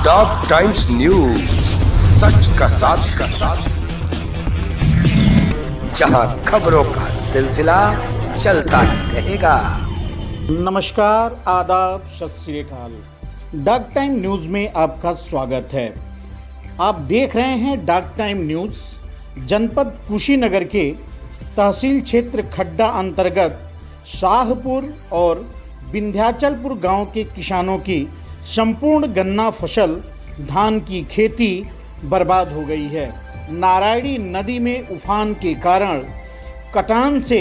Dog times news, सच का साथ जहां खबरों का सिलसिला चलता ही रहेगा। नमस्कार, आदाब, सत श्री अकाल। डॉग टाइम न्यूज में आपका स्वागत है। आप देख रहे हैं डॉग टाइम न्यूज। जनपद कुशीनगर के तहसील क्षेत्र खड्डा अंतर्गत शाहपुर और विंध्याचलपुर गांव के किसानों की संपूर्ण गन्ना फसल धान की खेती बर्बाद हो गई है। नारायणी नदी में उफान के कारण कटान से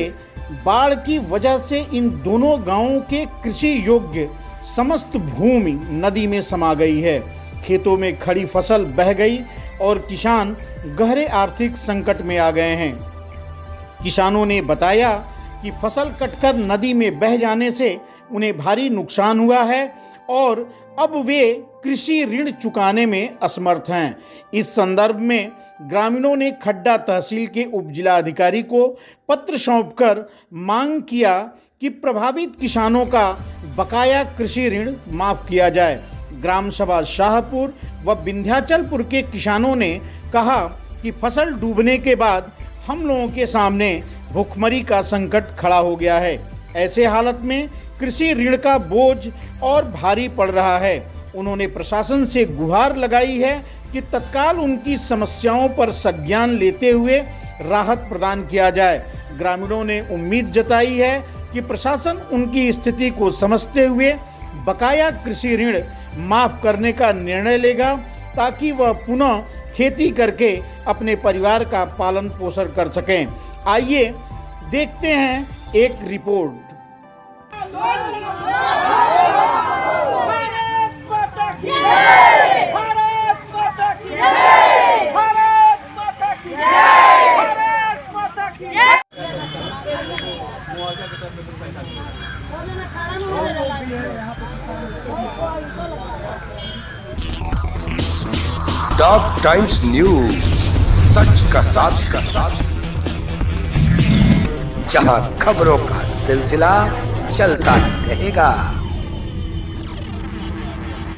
बाढ़ की वजह से इन दोनों गांवों के कृषि योग्य समस्त भूमि नदी में समा गई है। खेतों में खड़ी फसल बह गई और किसान गहरे आर्थिक संकट में आ गए हैं। किसानों ने बताया कि फसल कटकर नदी में बह जाने से उन्हें भारी नुकसान हुआ है और अब वे कृषि ऋण चुकाने में असमर्थ हैं। इस संदर्भ में ग्रामीणों ने खड्डा तहसील के उप जिलाधिकारी को पत्र सौंपकर मांग किया कि प्रभावित किसानों का बकाया कृषि ऋण माफ किया जाए। ग्राम सभा शाहपुर व विंध्याचलपुर के किसानों ने कहा कि फसल डूबने के बाद हम लोगों के सामने भुखमरी का संकट खड़ा हो गया है। ऐसे हालत में कृषि ऋण का बोझ और भारी पड़ रहा है। उन्होंने प्रशासन से गुहार लगाई है कि तत्काल उनकी समस्याओं पर संज्ञान लेते हुए राहत प्रदान किया जाए। ग्रामीणों ने उम्मीद जताई है कि प्रशासन उनकी स्थिति को समझते हुए बकाया कृषि ऋण माफ करने का निर्णय लेगा ताकि वह पुनः खेती करके अपने परिवार का पालन पोषण कर सकें। आइए देखते हैं एक रिपोर्ट। डॉग टाइम्स न्यूज, सच का साथ जहां खबरों का सिलसिला चलता ही रहेगा।